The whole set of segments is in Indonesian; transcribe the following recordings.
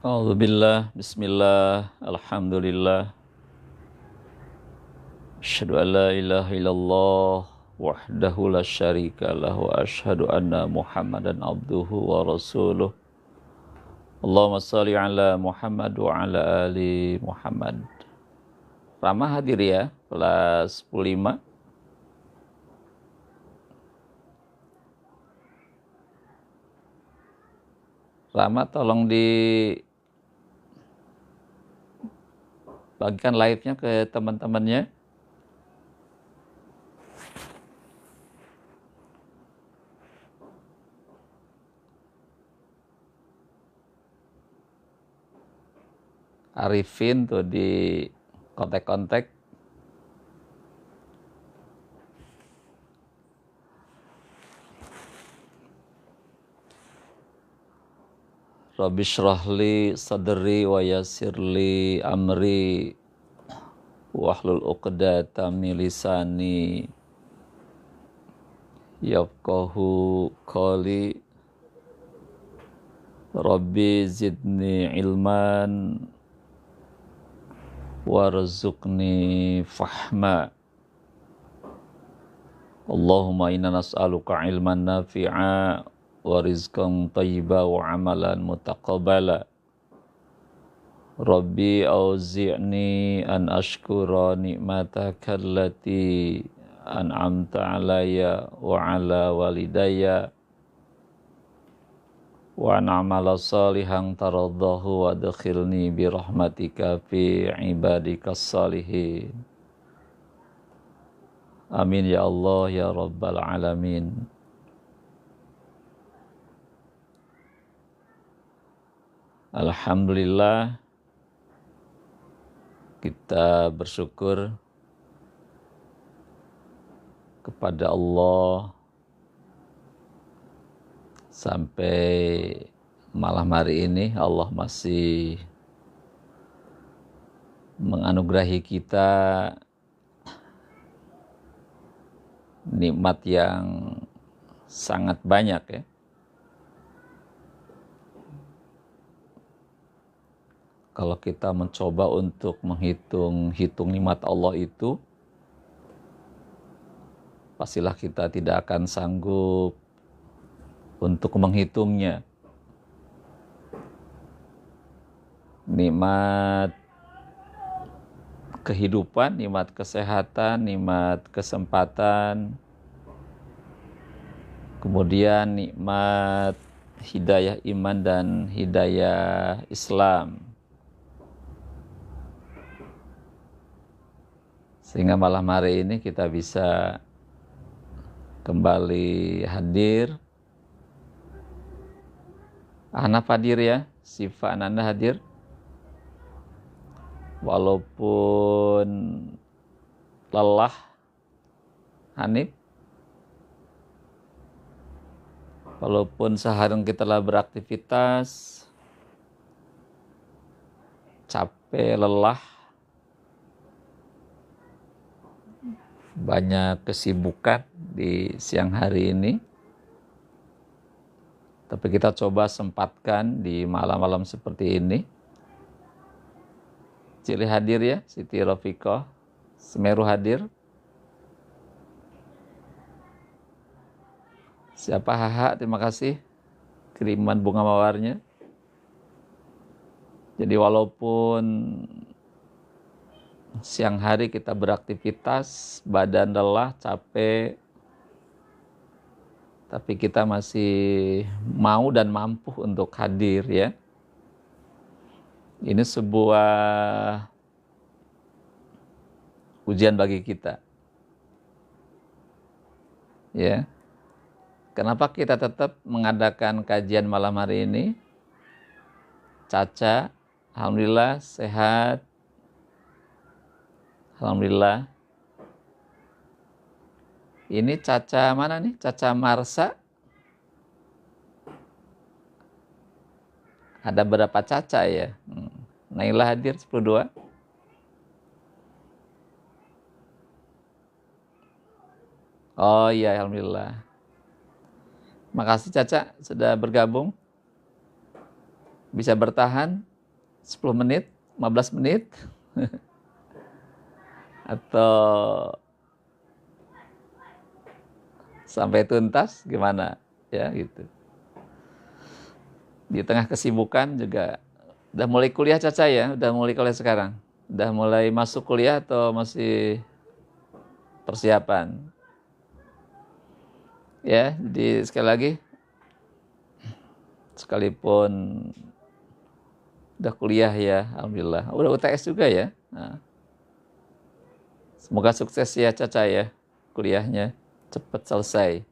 A'udzubillah, bismillah, alhamdulillah, asyhadu an la ilaha illallah, wahdahu la syarikalah, wa asyhadu anna muhammadan abduhu wa rasuluh. Allahumma salli ala Muhammad wa ala ali Muhammad. Rama hadir ya, kelas 15. Rama tolong dibagikan live-nya ke teman-temannya. Arifin tuh di kontak-kontak. Rabbi syrahli sadri wa yassirli amri wahlul uqdatam min lisani yafqahu qawli. Rabbi zidni ilman warzuqni fahma. Allahumma inna nas'aluka ilman nafi'a wa rizqan thayyiba wa amalan mutaqabbala. Rabbi auzi'ni an ashkura ni'mataka allati an'amta alayya wa ala walidayya wa na'mala salihan taraddahu wa adkhilni bi rahmatika fi ibadikas salihin. Amin ya Allah ya rabbal alamin. Alhamdulillah, kita bersyukur kepada Allah sampai malam hari ini Allah masih menganugerahi kita nikmat yang sangat banyak ya. Kalau kita mencoba untuk menghitung nikmat Allah itu, pastilah kita tidak akan sanggup untuk menghitungnya. Nikmat kehidupan, nikmat kesehatan, nikmat kesempatan, kemudian nikmat hidayah iman dan hidayah Islam. Sehingga malam hari ini kita bisa kembali hadir. Ahnaf hadir ya, Siva Ananda hadir. Walaupun lelah, Hanif. Walaupun seharian kita telah beraktivitas, capek, lelah, banyak kesibukan di siang hari ini. Tapi kita coba sempatkan di malam-malam seperti ini. Cili hadir ya, Siti Rafiqah, Semeru hadir. Siapa Haha, terima kasih kiriman bunga mawarnya. Jadi walaupun siang hari kita beraktivitas, badan lelah, capek, tapi kita masih mau dan mampu untuk hadir ya. Ini sebuah ujian bagi kita. Ya. Kenapa kita tetap mengadakan kajian malam hari ini? Caca, alhamdulillah sehat. Alhamdulillah. Ini Caca mana nih? Caca Marsa. Ada berapa Caca ya? Naila hadir 10-2. Oh iya, alhamdulillah. Makasih Caca sudah bergabung. Bisa bertahan 10 menit, 15 menit, atau sampai tuntas gimana ya gitu. Di tengah kesibukan juga udah mulai kuliah Caca ya, udah mulai kuliah sekarang. Udah mulai masuk kuliah atau masih persiapan? Ya, jadi sekali lagi sekalipun udah kuliah ya, alhamdulillah. Udah UTS juga ya. Nah, semoga sukses ya Caca ya, kuliahnya cepat selesai.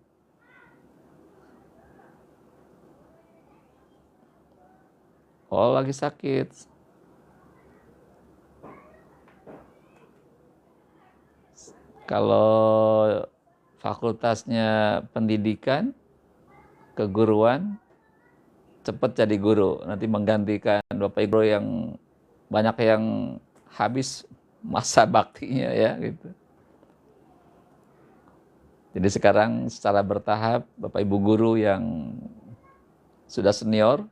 Oh, lagi sakit. Kalau fakultasnya pendidikan, keguruan, cepat jadi guru. Nanti menggantikan Bapak Ibu yang banyak yang habis masa baktinya ya gitu. Jadi sekarang secara bertahap Bapak Ibu guru yang sudah senior,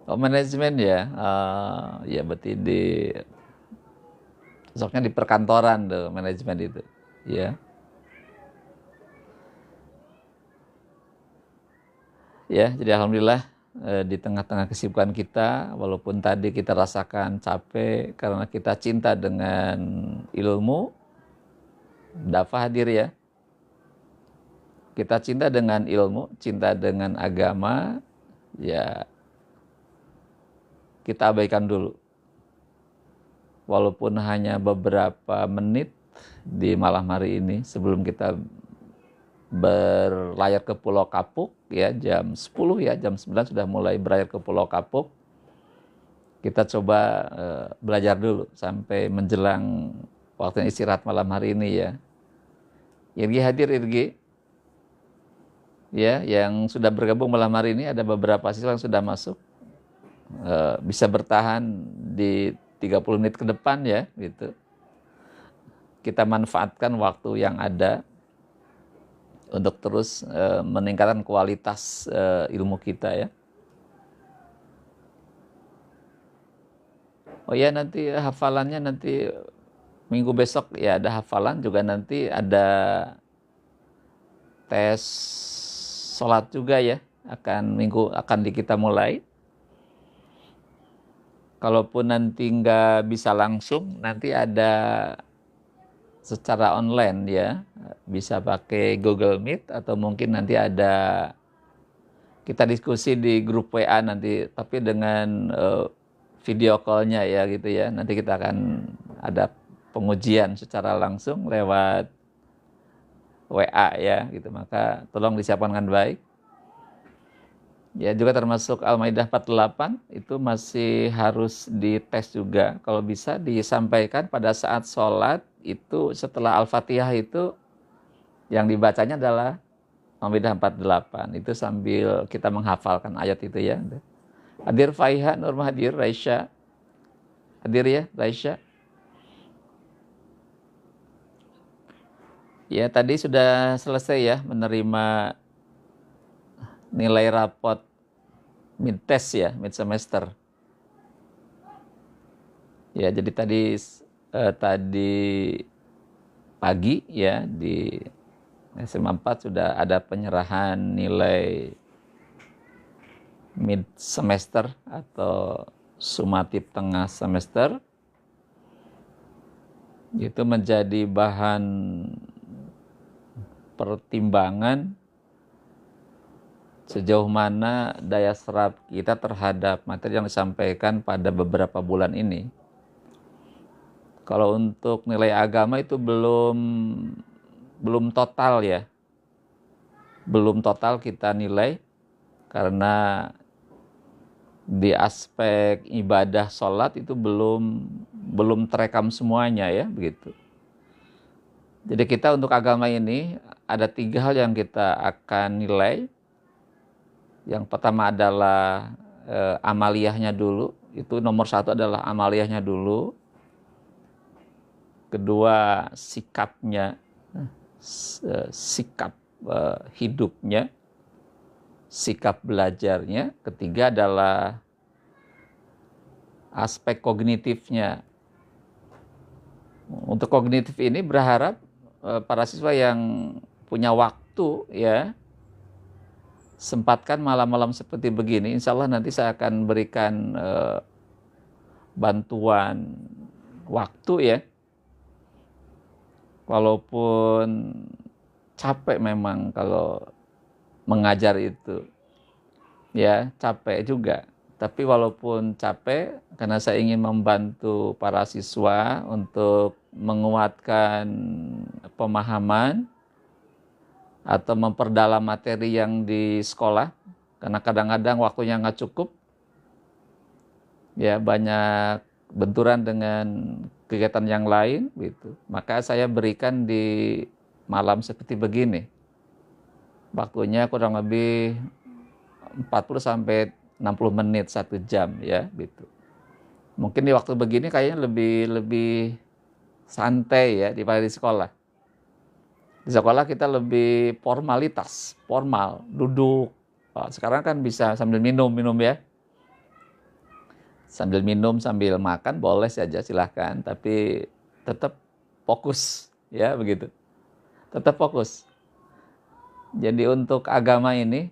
manajemen ya, ya berarti besoknya di perkantoran tuh manajemen itu, ya. Ya, jadi alhamdulillah di tengah-tengah kesibukan kita, walaupun tadi kita rasakan capek karena kita cinta dengan ilmu, Dafa hadir ya. Kita cinta dengan ilmu, cinta dengan agama, ya kita abaikan dulu. Walaupun hanya beberapa menit di malam hari ini sebelum kita berlayar ke Pulau Kapuk ya jam 10 ya, jam 9 sudah mulai berlayar ke Pulau Kapuk. Kita coba belajar dulu sampai menjelang waktu istirahat malam hari ini ya. Irgi hadir Irgi. Ya, yang sudah bergabung malam hari ini ada beberapa siswa yang sudah masuk. Bisa bertahan di 30 menit ke depan ya gitu. Kita manfaatkan waktu yang ada untuk terus meningkatkan kualitas ilmu kita ya. Oh ya, nanti hafalannya nanti minggu besok ya ada hafalan, juga nanti ada tes sholat juga ya, akan kita mulai. Kalaupun nanti nggak bisa langsung, nanti ada secara online ya, bisa pakai Google Meet atau mungkin nanti ada kita diskusi di grup WA nanti, tapi dengan video call-nya ya gitu ya. Nanti kita akan ada pengujian secara langsung lewat WA ya gitu. Maka tolong disiapkan dengan baik. Ya, juga termasuk Al-Maidah 48 itu masih harus dites juga. Kalau bisa disampaikan pada saat sholat itu setelah Al-Fatihah itu yang dibacanya adalah Al-Maidah 48. Itu sambil kita menghafalkan ayat itu ya. Hadir Faiha, Nurma hadir, Raisya. Hadir ya, Raisya. Ya, tadi sudah selesai ya menerima nilai rapot mid test ya, mid semester. Ya, jadi tadi pagi ya di SMA 4 sudah ada penyerahan nilai mid semester atau sumatif tengah semester. Itu menjadi bahan pertimbangan sejauh mana daya serap kita terhadap materi yang disampaikan pada beberapa bulan ini. Kalau untuk nilai agama itu belum total ya. Belum total kita nilai karena di aspek ibadah sholat itu belum terekam semuanya ya begitu. Jadi kita untuk agama ini ada 3 hal yang kita akan nilai. Yang pertama adalah amaliyahnya dulu. Itu nomor 1 adalah amaliyahnya dulu. Kedua sikapnya, sikap hidupnya, sikap belajarnya. Ketiga adalah aspek kognitifnya. Untuk kognitif ini berharap para siswa yang punya waktu ya, sempatkan malam-malam seperti begini. Insya Allah nanti saya akan berikan bantuan waktu ya. Walaupun capek memang kalau mengajar itu, ya capek juga. Tapi walaupun capek, karena saya ingin membantu para siswa untuk menguatkan pemahaman atau memperdalam materi yang di sekolah, karena kadang-kadang waktunya nggak cukup, ya banyak benturan dengan kegiatan yang lain gitu. Maka saya berikan di malam seperti begini. Waktunya kurang lebih 40 sampai 60 menit, 1 jam ya gitu. Mungkin di waktu begini kayaknya lebih santai ya daripada di sekolah. Di sekolah kita lebih formal, duduk. Sekarang kan bisa sambil minum ya. Sambil minum, sambil makan boleh saja silahkan, tapi tetap fokus ya begitu. Tetap fokus. Jadi untuk agama ini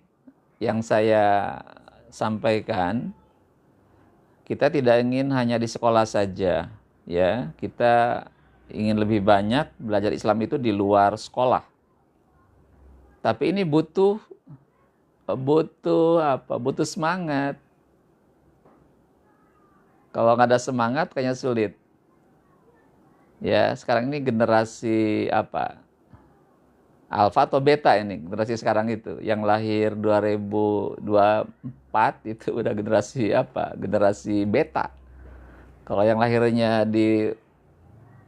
yang saya sampaikan, kita tidak ingin hanya di sekolah saja ya. Kita ingin lebih banyak belajar Islam itu di luar sekolah. Tapi ini butuh semangat. Kalau nggak ada semangat kayaknya sulit. Ya, sekarang ini generasi apa? Alpha atau beta ini, generasi sekarang itu. Yang lahir 2024 itu udah generasi apa? Generasi beta. Kalau yang lahirnya di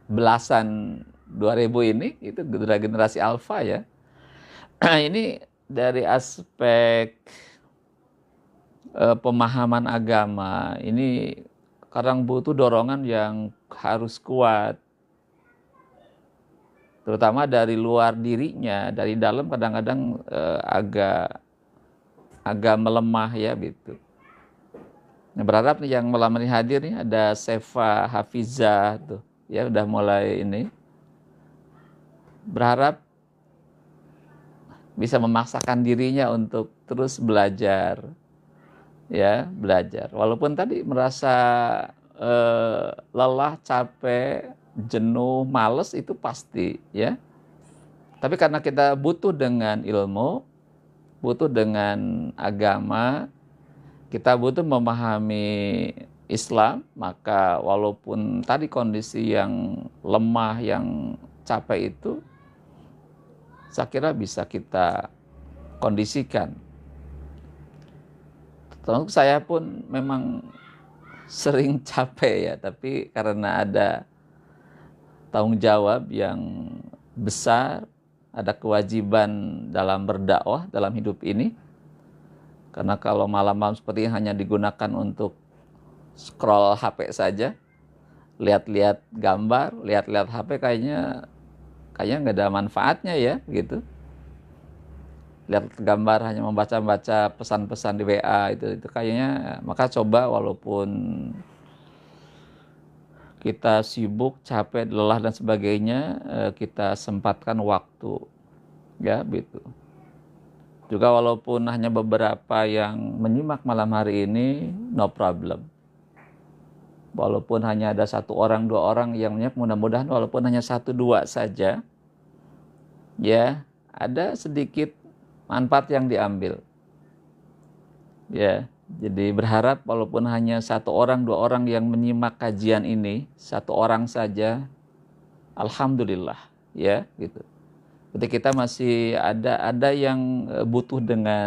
belasan 2000 ini, itu generasi alpha ya. Ini dari aspek pemahaman agama, ini kadang butuh dorongan yang harus kuat, terutama dari luar dirinya. Dari dalam kadang-kadang agak melemah ya gitu. Nah, berharap nih yang malam ini hadir nih ada Sefa Hafizah tuh ya, udah mulai ini. Berharap bisa memaksakan dirinya untuk terus belajar ya, belajar. Walaupun tadi merasa lelah, capek, jenuh, males itu pasti ya. Tapi karena kita butuh dengan ilmu, butuh dengan agama, kita butuh memahami Islam, maka walaupun tadi kondisi yang lemah, yang capek itu, saya kira bisa kita kondisikan. Terus saya pun memang sering capek ya, tapi karena ada tanggung jawab yang besar, ada kewajiban dalam berdakwah dalam hidup ini. Karena kalau malam-malam seperti ini hanya digunakan untuk scroll HP saja, lihat-lihat gambar, lihat-lihat HP, kayaknya nggak ada manfaatnya ya gitu. Lihat gambar hanya membaca-baca pesan-pesan di WA itu kayaknya. Maka coba walaupun kita sibuk, capek, lelah dan sebagainya, kita sempatkan waktu ya gitu. Juga walaupun hanya beberapa yang menyimak malam hari ini, no problem. Walaupun hanya ada 1 orang, 2 orang yang menyimak, mudah-mudahan walaupun hanya 1, 2 saja, ya ada sedikit manfaat yang diambil. Ya, jadi berharap walaupun hanya 1 orang, 2 orang yang menyimak kajian ini, 1 orang saja, alhamdulillah, ya gitu. Berarti kita masih ada yang butuh dengan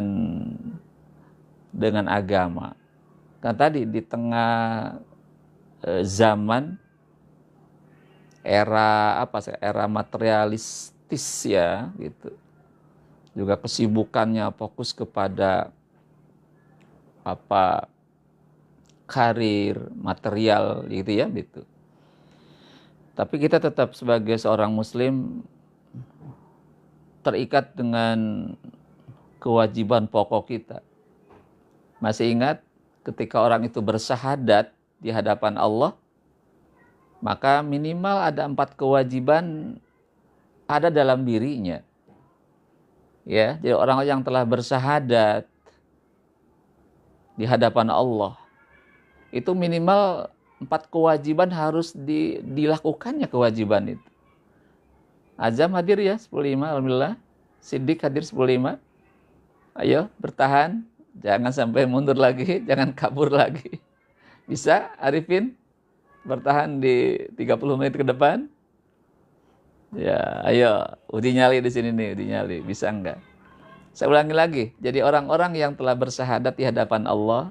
agama. Kan tadi di tengah zaman era materialistis ya gitu. Juga kesibukannya fokus kepada karir, material gitu ya gitu. Tapi kita tetap sebagai seorang muslim terikat dengan kewajiban pokok kita. Masih ingat ketika orang itu bersyahadat di hadapan Allah, maka minimal ada 4 kewajiban ada dalam dirinya. Ya, jadi orang yang telah bersyahadat di hadapan Allah, itu minimal 4 kewajiban harus dilakukannya kewajiban itu. Azam hadir ya 15, alhamdulillah. Siddiq hadir 15. Ayo bertahan, jangan sampai mundur lagi, jangan kabur lagi. Bisa Arifin bertahan di 30 menit ke depan? Ya, ayo, uji nyali di sini nih, uji nyali. Bisa enggak? Saya ulangi lagi. Jadi orang-orang yang telah bersyahadat di hadapan Allah,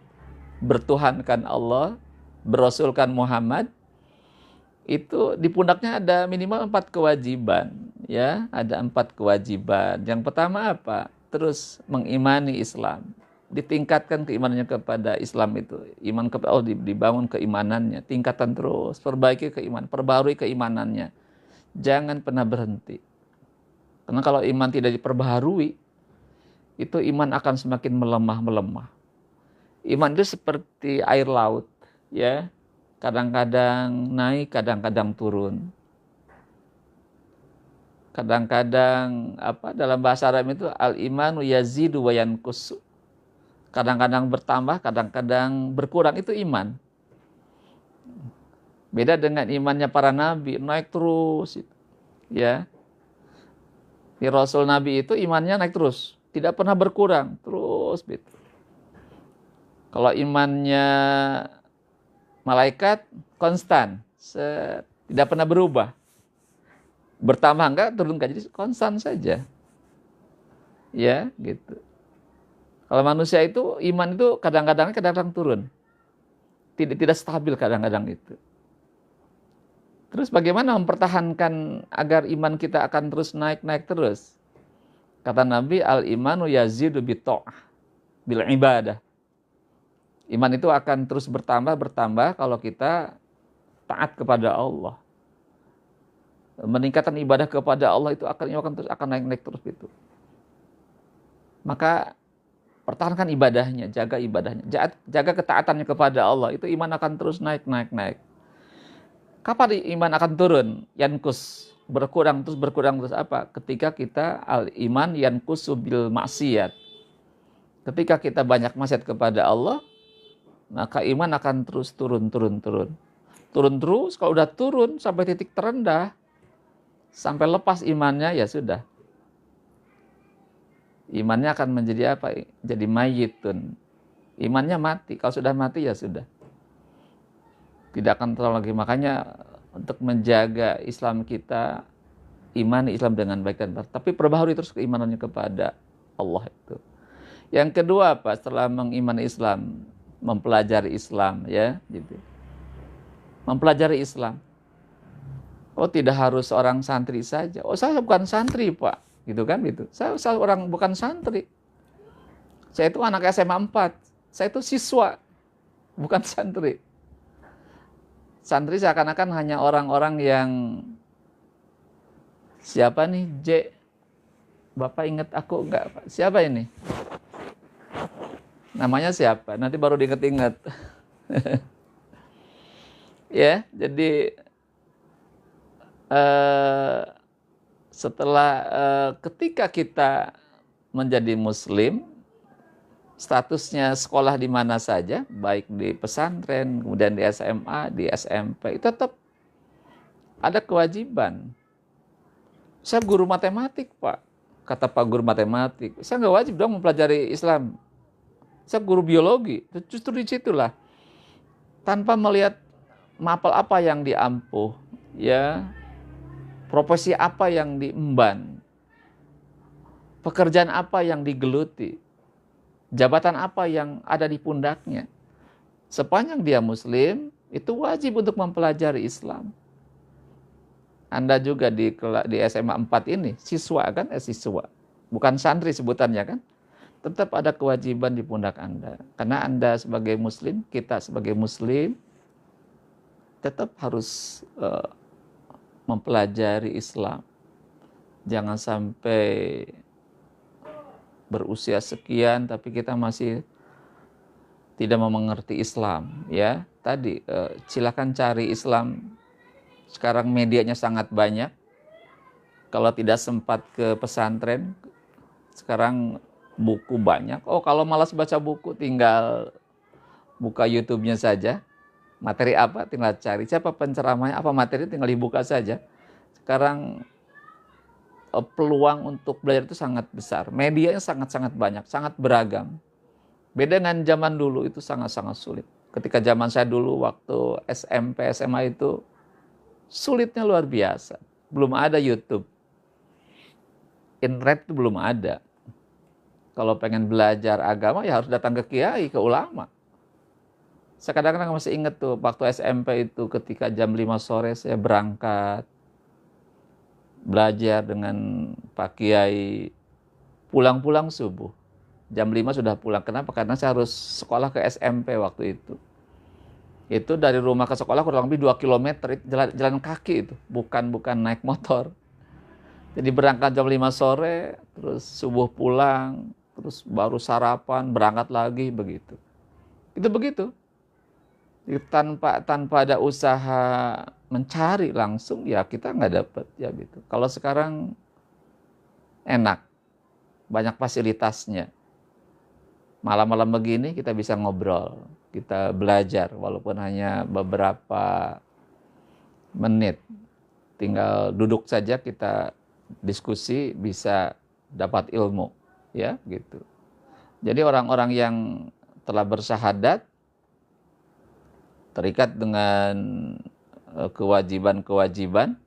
bertuhankan Allah, berasulkan Muhammad, itu di pundaknya ada minimal 4 kewajiban. Ya, ada 4 kewajiban. Yang pertama apa? Terus mengimani Islam. Ditingkatkan keimanannya kepada Islam itu. Iman kepada Allah dibangun keimanannya. Tingkatan terus, perbaiki keimanan, perbarui keimanannya. Jangan pernah berhenti. Karena kalau iman tidak diperbaharui, itu iman akan semakin melemah. Iman itu seperti air laut, ya. Kadang-kadang naik, kadang-kadang turun. Kadang-kadang dalam bahasa Arab itu al-imanu yazidu wa yanqus. Kadang-kadang bertambah, kadang-kadang berkurang, itu iman. Beda dengan imannya para nabi, naik terus. Ya. Di Rasul Nabi itu imannya naik terus, tidak pernah berkurang, terus gitu. Kalau imannya malaikat konstan, tidak pernah berubah. Bertambah enggak, turun enggak, jadi konstan saja. Ya, gitu. Kalau manusia itu iman itu kadang-kadang turun. Tidak stabil kadang-kadang itu. Terus bagaimana mempertahankan agar iman kita akan terus naik terus? Kata Nabi, al-imanu yazidu bitta'ah bil ibadah. Iman itu akan terus bertambah kalau kita taat kepada Allah. Meningkatkan ibadah kepada Allah itu akan naik terus itu. Maka pertahankan ibadahnya, jaga ibadahnya, jaga ketaatannya kepada Allah, itu iman akan terus naik. Kapan iman akan turun? Yankus, berkurang terus apa? Ketika kita al-iman yankusu bil maksiat. Ketika kita banyak maksiat kepada Allah, maka iman akan terus turun. Turun terus, kalau udah turun sampai titik terendah, sampai lepas imannya, ya sudah. Imannya akan menjadi apa? Jadi mayitun. Imannya mati. Kalau sudah mati, ya sudah. Tidak akan terlalu lagi. Makanya untuk menjaga Islam kita, imani Islam dengan baik dan benar. Tapi perbaharui terus keimanannya kepada Allah itu. Yang kedua apa? Setelah mengimani Islam, mempelajari Islam, ya, gitu. Mempelajari Islam. Oh, tidak harus orang santri saja. Oh, saya bukan santri, Pak. Gitu kan, gitu. Saya orang bukan santri. Saya itu anak SMA 4. Saya itu siswa, bukan santri. Santri seakan-akan hanya orang-orang yang siapa nih, J? Bapak ingat aku enggak, Pak? Siapa ini? Namanya siapa? Nanti baru diinget-inget. Ya, jadi setelah ketika kita menjadi muslim, statusnya sekolah di mana saja, baik di pesantren, kemudian di SMA, di SMP, itu tetap ada kewajiban. Saya guru matematik, Pak. Kata Pak guru matematik, saya nggak wajib dong mempelajari Islam. Saya guru biologi, justru di situlah. Tanpa melihat mapel apa yang diampuh, ya, profesi apa yang diemban, pekerjaan apa yang digeluti, jabatan apa yang ada di pundaknya. Sepanjang dia muslim, itu wajib untuk mempelajari Islam. Anda juga di SMA 4 ini, siswa kan? Siswa. Bukan santri sebutannya kan? Tetap ada kewajiban di pundak Anda. Karena Anda sebagai muslim, kita sebagai muslim, tetap harus mempelajari Islam. Jangan sampai berusia sekian tapi kita masih tidak mau mengerti Islam, ya. Tadi silakan cari Islam. Sekarang medianya sangat banyak. Kalau tidak sempat ke pesantren, sekarang buku banyak. Oh, kalau malas baca buku, tinggal buka YouTube-nya saja. Materi apa, tinggal cari. Siapa penceramahnya, apa materi, tinggal dibuka saja. Sekarang peluang untuk belajar itu sangat besar. Medianya sangat-sangat banyak, sangat beragam. Beda dengan zaman dulu, itu sangat-sangat sulit. Ketika zaman saya dulu, waktu SMP, SMA itu, sulitnya luar biasa. Belum ada YouTube. Internet itu belum ada. Kalau pengen belajar agama, ya harus datang ke kiai, ke ulama. Saya kadang-kadang masih ingat tuh, waktu SMP itu ketika jam 5 sore saya berangkat, belajar dengan Pak Kiai, pulang-pulang subuh. Jam 5 sudah pulang. Kenapa? Karena saya harus sekolah ke SMP waktu itu. Itu dari rumah ke sekolah kurang lebih 2 kilometer, jalan kaki itu, bukan naik motor. Jadi berangkat jam 5 sore, terus subuh pulang, terus baru sarapan, berangkat lagi, begitu. Itu begitu. Jadi tanpa ada usaha mencari langsung, ya kita nggak dapat, ya gitu. Kalau sekarang enak, banyak fasilitasnya. Malam-malam begini kita bisa ngobrol, kita belajar, walaupun hanya beberapa menit. Tinggal duduk saja kita diskusi, bisa dapat ilmu, ya gitu. Jadi orang-orang yang telah bersyahadat terikat dengan kewajiban-kewajiban.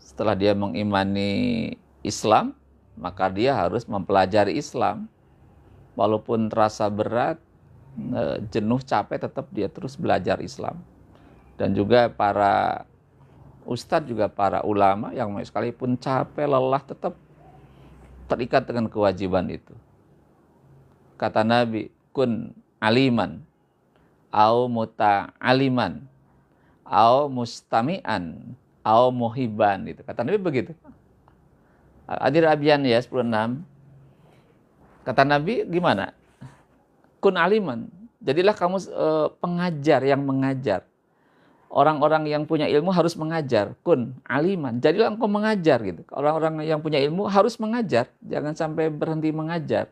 Setelah dia mengimani Islam, maka dia harus mempelajari Islam. Walaupun terasa berat, jenuh, capek, tetap dia terus belajar Islam. Dan juga para ustadz, juga para ulama yang sekalipun capek, lelah, tetap terikat dengan kewajiban itu. Kata Nabi, kun aliman, au muta'aliman, au mustami'an, au muhibban. Itu kata Nabi begitu. Hadir Abian ya 10:6. Kata Nabi gimana? Kun aliman. Jadilah kamu pengajar yang mengajar. Orang-orang yang punya ilmu harus mengajar. Kun aliman. Jadilah engkau mengajar gitu. Orang-orang yang punya ilmu harus mengajar. Jangan sampai berhenti mengajar.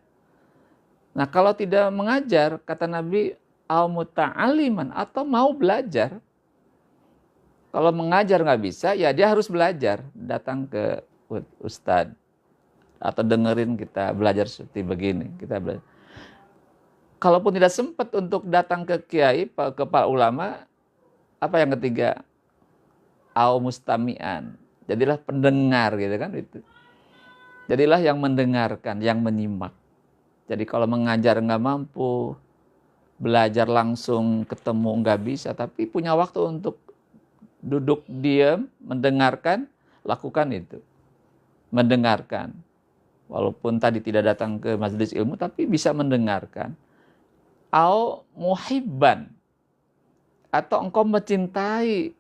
Nah, kalau tidak mengajar, kata Nabi, au muta'aliman, atau mau belajar. Kalau mengajar nggak bisa, ya dia harus belajar. Datang ke ustadz. Atau dengerin kita belajar seperti begini. Kita belajar. Kalaupun tidak sempat untuk datang ke kiai, ke para ulama, apa yang ketiga? Au mustami'an. Jadilah pendengar gitu kan itu. Jadilah yang mendengarkan, yang menyimak. Jadi kalau mengajar nggak mampu, belajar langsung ketemu nggak bisa, tapi punya waktu untuk duduk diam, mendengarkan, lakukan itu. Mendengarkan. Walaupun tadi tidak datang ke majelis ilmu, tapi bisa mendengarkan. Au muhibban. Atau engkau mencintai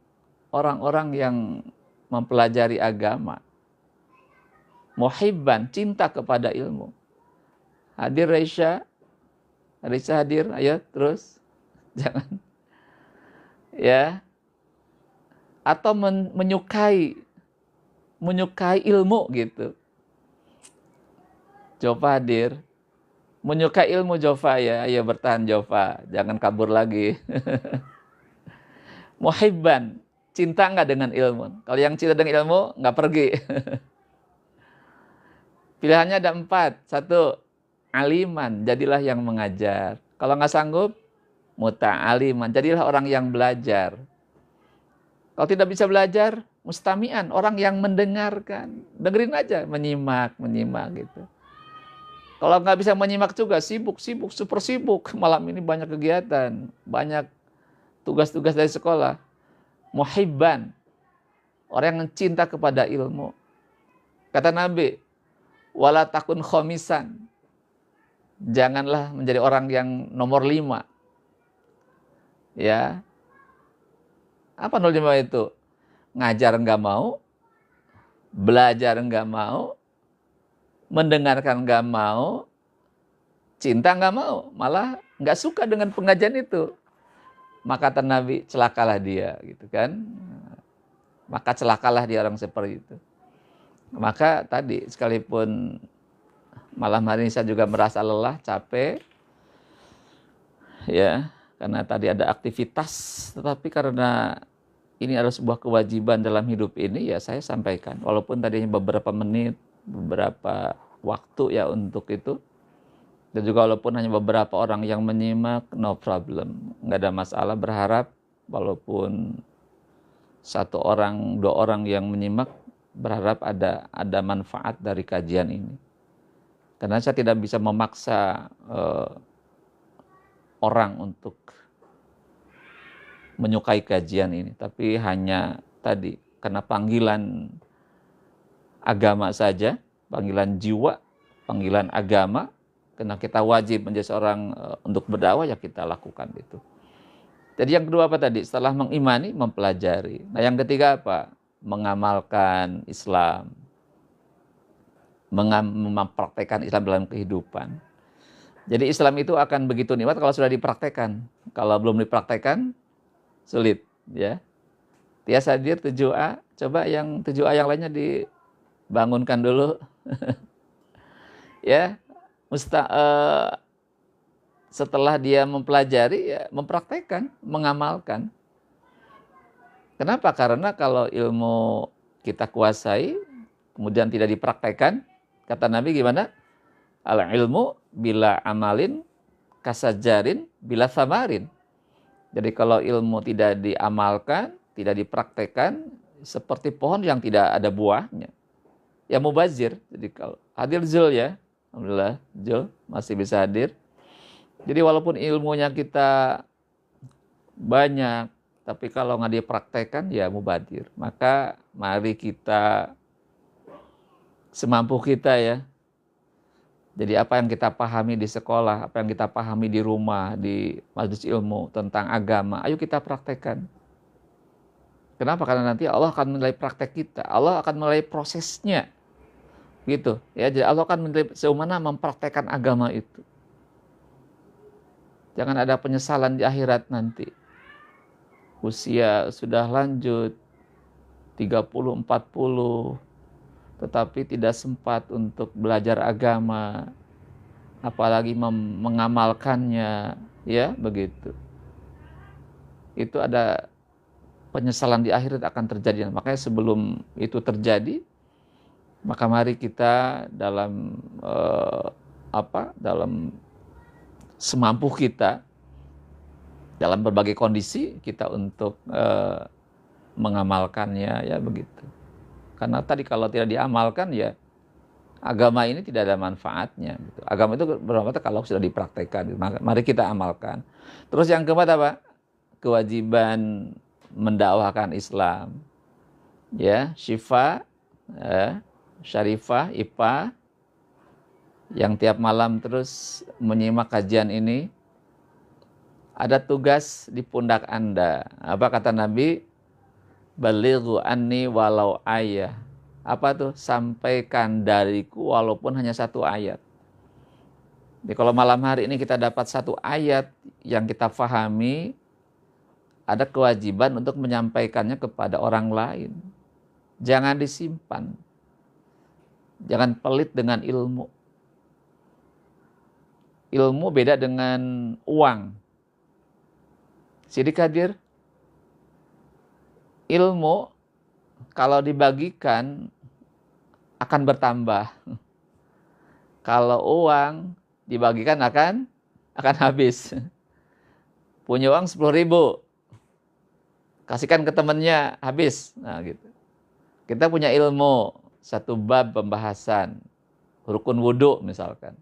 orang-orang yang mempelajari agama. Muhibban, cinta kepada ilmu. Hadir Raisya. Raisya hadir, ayo terus. Jangan. Ya. Atau menyukai ilmu gitu. Jova hadir. Menyukai ilmu Jova ya. Ayo bertahan Jova. Jangan kabur lagi. Muhibban. Cinta nggak dengan ilmu? Kalau yang cinta dengan ilmu, nggak pergi. Pilihannya ada 4. 1, aliman. Jadilah yang mengajar. Kalau nggak sanggup, muta'aliman. Jadilah orang yang belajar. Kalau tidak bisa belajar, mustami'an. Orang yang mendengarkan. Dengerin aja. Menyimak gitu. Kalau nggak bisa menyimak juga, sibuk, super sibuk. Malam ini banyak kegiatan, banyak tugas-tugas dari sekolah. Muhibban, orang yang cinta kepada ilmu. Kata Nabi, wala takun khomisan. Janganlah menjadi orang yang nomor 5. Ya. Apa 05 itu? Ngajar nggak mau, belajar nggak mau, mendengarkan nggak mau, cinta nggak mau, malah nggak suka dengan pengajian itu. Maka kata Nabi, celakalah dia, gitu kan. Maka celakalah dia orang seperti itu. Maka tadi sekalipun malam hari ini saya juga merasa lelah, capek, ya, karena tadi ada aktivitas, tetapi karena ini adalah sebuah kewajiban dalam hidup ini, ya saya sampaikan. Walaupun tadinya beberapa menit, beberapa waktu ya untuk itu. Dan juga walaupun hanya beberapa orang yang menyimak, no problem. Nggak ada masalah, berharap walaupun 1 orang, 2 orang yang menyimak, berharap ada manfaat dari kajian ini. Karena saya tidak bisa memaksa orang untuk menyukai kajian ini, tapi hanya tadi karena panggilan agama saja, panggilan jiwa, panggilan agama, karena kita wajib menjadi seorang untuk berdakwah, ya kita lakukan itu. Jadi yang kedua apa tadi? Setelah mengimani, mempelajari. Nah yang ketiga apa? Mengamalkan Islam, mempraktekkan Islam dalam kehidupan. Jadi Islam itu akan begitu nikmat kalau sudah dipraktekkan. Kalau belum dipraktekkan, sulit, ya. Tias hadir 7A, coba yang 7A yang lainnya dibangunkan dulu. Ya, setelah dia mempelajari, ya mempraktekkan, mengamalkan. Kenapa? Karena kalau ilmu kita kuasai, kemudian tidak dipraktekkan, kata Nabi gimana? Al ilmu bila amalin kasajarin bila samarin. Jadi kalau ilmu tidak diamalkan, tidak dipraktekkan, seperti pohon yang tidak ada buahnya. Ya mubazir. Jadi kalau hadir Zul ya, alhamdulillah Zul masih bisa hadir. Jadi walaupun ilmunya kita banyak, tapi kalau nggak dipraktekkan ya mubazir. Maka mari kita semampu kita ya. Jadi apa yang kita pahami di sekolah, apa yang kita pahami di rumah, di majelis ilmu tentang agama, ayo kita praktekkan. Kenapa? Karena nanti Allah akan menilai praktek kita. Allah akan menilai prosesnya. Gitu. Ya, jadi Allah akan menilai bagaimana mempraktekkan agama itu. Jangan ada penyesalan di akhirat nanti. Usia sudah lanjut 30, 40, tetapi tidak sempat untuk belajar agama, apalagi mengamalkannya, ya begitu. Itu ada penyesalan di akhirat akan terjadi. Makanya sebelum itu terjadi, maka mari kita dalam dalam semampu kita, dalam berbagai kondisi kita untuk mengamalkannya, ya begitu. Karena tadi kalau tidak diamalkan, ya agama ini tidak ada manfaatnya. Gitu. Agama itu bermanfaat kalau sudah dipraktekkan. Mari kita amalkan. Terus yang keempat apa? Kewajiban mendakwahkan Islam. Ya, Syifa, Syarifah, IPA, yang tiap malam terus menyimak kajian ini, ada tugas di pundak Anda. Apa kata Nabi? Balighu anni walau ayah. Apa tuh? Sampaikan dariku walaupun hanya 1 ayat. Jadi kalau malam hari ini kita dapat 1 ayat yang kita fahami, ada kewajiban untuk menyampaikannya kepada orang lain. Jangan disimpan. Jangan pelit dengan ilmu. Ilmu beda dengan uang. Sidik hadir. Ilmu kalau dibagikan akan bertambah. Kalau uang dibagikan akan habis. Punya uang 10.000, kasihkan ke temannya, habis. Nah, gitu. Kita punya ilmu, 1 bab pembahasan, rukun wudhu misalkan,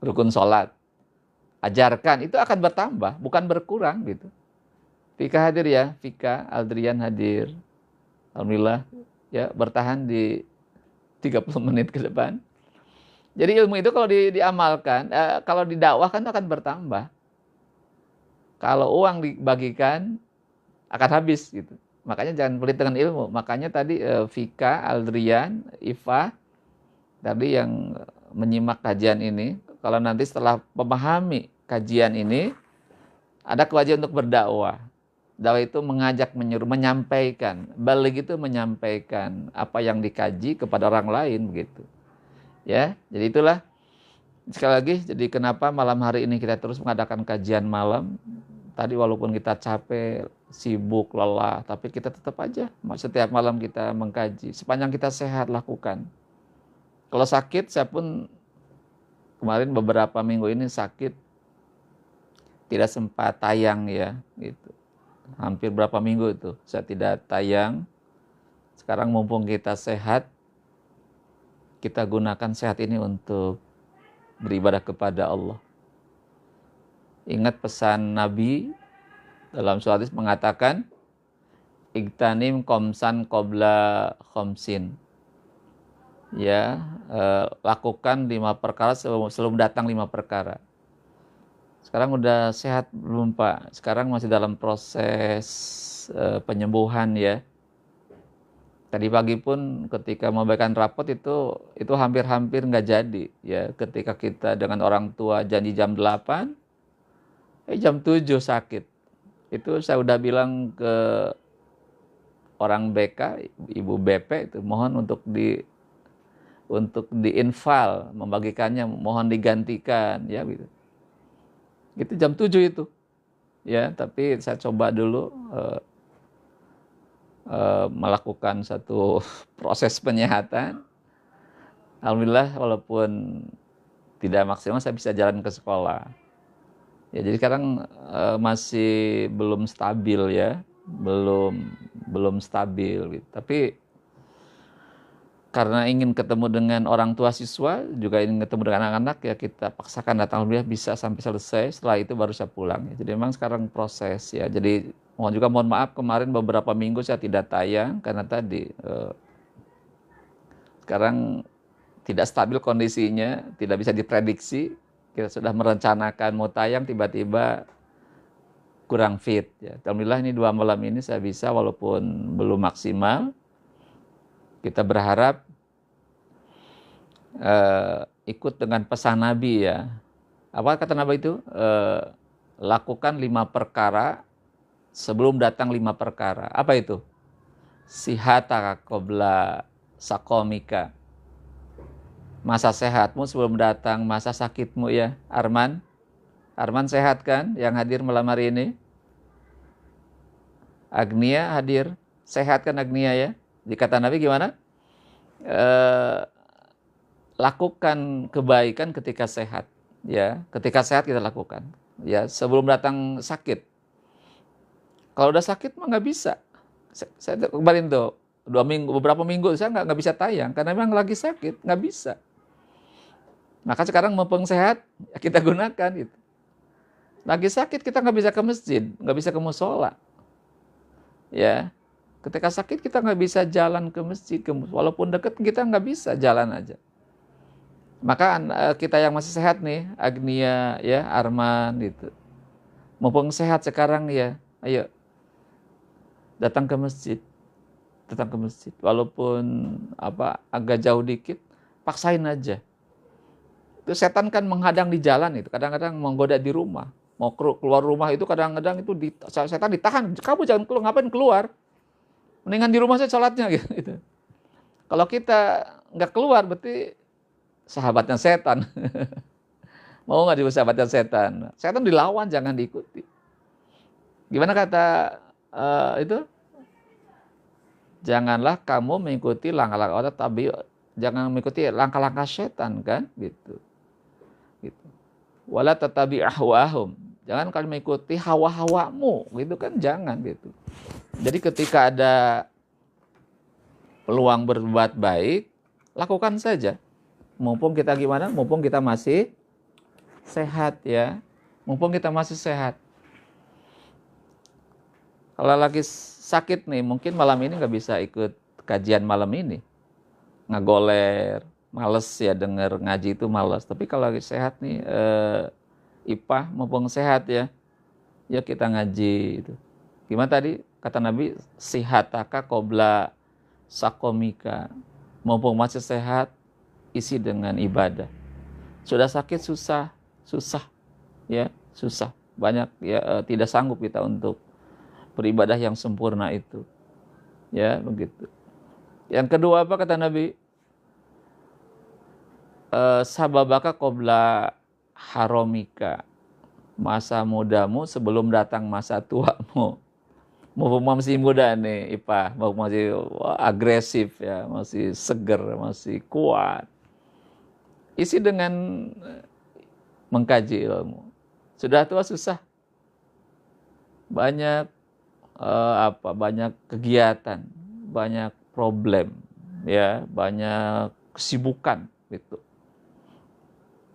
rukun sholat, ajarkan, itu akan bertambah, bukan berkurang gitu. Fika hadir ya, Fika, Aldrian hadir. Alhamdulillah, ya bertahan di 30 menit ke depan. Jadi ilmu itu kalau diamalkan, kalau didakwahkan akan bertambah. Kalau uang dibagikan akan habis gitu. Makanya jangan pelit dengan ilmu. Makanya tadi Fika, Aldrian, Iva, tadi yang menyimak kajian ini, kalau nanti setelah memahami kajian ini, ada kewajiban untuk berdakwah. Dakwah itu mengajak, menyuruh, menyampaikan. Baligh itu menyampaikan apa yang dikaji kepada orang lain begitu. Ya, jadi itulah sekali lagi. Jadi kenapa malam hari ini kita terus mengadakan kajian malam? Tadi walaupun kita capek, sibuk, lelah, tapi kita tetap aja setiap malam kita mengkaji. Sepanjang kita sehat lakukan. Kalau sakit, saya pun kemarin beberapa minggu ini sakit, tidak sempat tayang ya, gitu. Hampir berapa minggu itu saya tidak tayang. Sekarang mumpung kita sehat, kita gunakan sehat ini untuk beribadah kepada Allah. Ingat pesan Nabi dalam suatu hadis mengatakan, Igtanim komsan qabla khomsin. Ya, lakukan 5 perkara sebelum datang 5 perkara. Sekarang udah sehat belum Pak? Sekarang masih dalam proses penyembuhan ya. Tadi pagi pun ketika memberikan rapot itu hampir-hampir nggak jadi ya. Ketika kita dengan orang tua janji jam 8, jam 7 sakit. Itu saya udah bilang ke orang BK, Ibu BP itu mohon untuk diinfal, membagikannya mohon digantikan ya gitu. Itu jam 7 itu. Ya, tapi saya coba dulu melakukan satu proses penyehatan. Alhamdulillah walaupun tidak maksimal saya bisa jalan ke sekolah. Ya, jadi sekarang masih belum stabil ya, belum stabil gitu. Tapi karena ingin ketemu dengan orang tua siswa, juga ingin ketemu dengan anak-anak, ya kita paksakan datang. Alhamdulillah bisa sampai selesai, setelah itu baru saya pulang. Ya. Jadi memang sekarang proses ya. Jadi mohon maaf kemarin beberapa minggu saya tidak tayang, karena tadi sekarang tidak stabil kondisinya, tidak bisa diprediksi. Kita sudah merencanakan mau tayang, tiba-tiba kurang fit. Ya. Alhamdulillah ini 2 malam ini saya bisa walaupun belum maksimal. Kita berharap ikut dengan pesan Nabi ya. Apa kata Nabi itu? Lakukan 5 perkara sebelum datang 5 perkara. Apa itu? Sihataka qabla sakomika. Masa sehatmu sebelum datang masa sakitmu ya. Arman sehat kan yang hadir malam hari ini? Agnia hadir. Sehat kan Agnia ya? Dikata Nabi gimana? Lakukan kebaikan ketika sehat, ya. Ketika sehat kita lakukan, ya. Sebelum datang sakit. Kalau udah sakit mah nggak bisa. Saya kemarin tuh beberapa minggu saya nggak bisa tayang karena memang lagi sakit, nggak bisa. Maka sekarang mumpung sehat, ya kita gunakan itu. Lagi sakit kita nggak bisa ke masjid, nggak bisa ke musola, ya. Ketika sakit kita nggak bisa jalan ke masjid, walaupun dekat kita nggak bisa jalan aja. Maka kita yang masih sehat nih, Agnia, ya, Arman, gitu. Mumpung sehat sekarang ya, ayo datang ke masjid, walaupun agak jauh dikit, paksain aja. Itu setan kan menghadang di jalan itu, kadang-kadang menggoda di rumah, mau keluar rumah itu kadang-kadang itu setan ditahan, kamu jangan keluar, ngapain keluar? Mendingan di rumah saja sholatnya gitu. Kalau kita nggak keluar berarti sahabatnya setan. Mau nggak jadi sahabatnya setan? Setan dilawan, jangan diikuti. Gimana kata itu? Janganlah kamu mengikuti langkah-langkah orang, tapi jangan mengikuti langkah-langkah setan kan, gitu. Wala tatabi ahwahum. Jangan kalian mengikuti hawa-hawamu, gitu kan, jangan gitu. Jadi ketika ada peluang berbuat baik, lakukan saja. Mumpung kita gimana? Mumpung kita masih sehat ya. Mumpung kita masih sehat. Kalau lagi sakit nih, mungkin malam ini nggak bisa ikut kajian malam ini. Ngegoler, males ya denger ngaji itu males. Tapi kalau lagi sehat nih, Ipah mumpung sehat ya, ya kita ngaji itu. Gimana tadi kata Nabi, sihataka qabla sakomika. Mumpung masih sehat, isi dengan ibadah. Sudah sakit susah, susah, ya, susah. Banyak ya tidak sanggup kita untuk beribadah yang sempurna itu. Ya, begitu. Yang kedua apa kata Nabi? Sababaka qabla haromika. Masa mudamu sebelum datang masa tuamu. Mumpung masih muda nih, Ipah, masih agresif ya, masih seger, masih kuat. Isi dengan mengkaji ilmu. Sudah tua susah. Banyak banyak kegiatan, banyak problem, ya, banyak kesibukan gitu.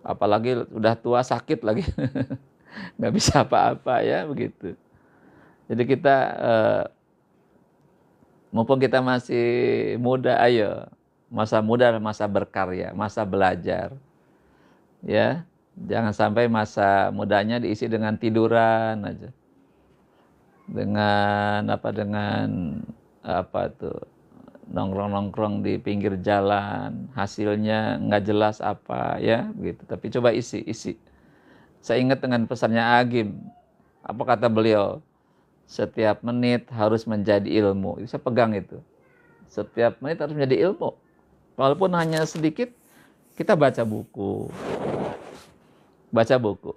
Apalagi udah tua sakit lagi, nggak bisa apa-apa ya begitu. Jadi kita mumpung kita masih muda, ayo masa muda adalah masa berkarya, masa belajar, ya. Jangan sampai masa mudanya diisi dengan tiduran aja, dengan apa tuh nongkrong-nongkrong di pinggir jalan, hasilnya nggak jelas apa ya begitu. Tapi coba isi. Saya ingat dengan pesannya Agim, apa kata beliau? Setiap menit harus menjadi ilmu. Saya pegang itu. Setiap menit harus menjadi ilmu. Walaupun hanya sedikit, kita baca buku. Baca buku.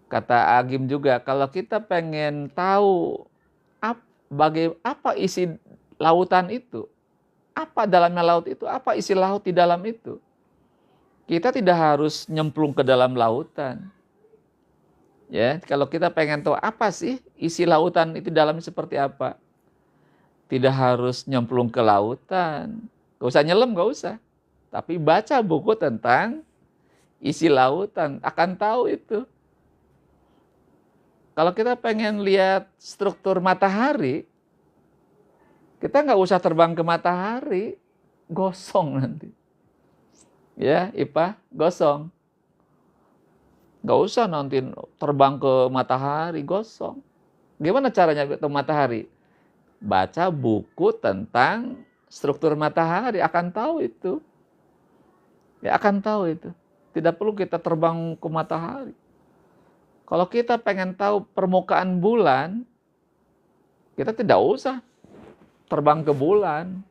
Kata Agim juga, kalau kita pengen tahu apa isi lautan itu, apa dalamnya laut itu, apa isi laut di dalam itu, kita tidak harus nyemplung ke dalam lautan. Ya, kalau kita pengen tahu apa sih isi lautan itu dalamnya seperti apa, tidak harus nyemplung ke lautan, gak usah nyelam, gak usah. Tapi baca buku tentang isi lautan, akan tahu itu. Kalau kita pengen lihat struktur matahari, kita nggak usah terbang ke matahari, gosong nanti. Ya, Ipah, gosong. Gak usah nanti terbang ke matahari, gosong. Gimana caranya ke matahari? Baca buku tentang struktur matahari, akan tahu itu. Ya, akan tahu itu. Tidak perlu kita terbang ke matahari. Kalau kita pengen tahu permukaan bulan, kita tidak usah terbang ke bulan.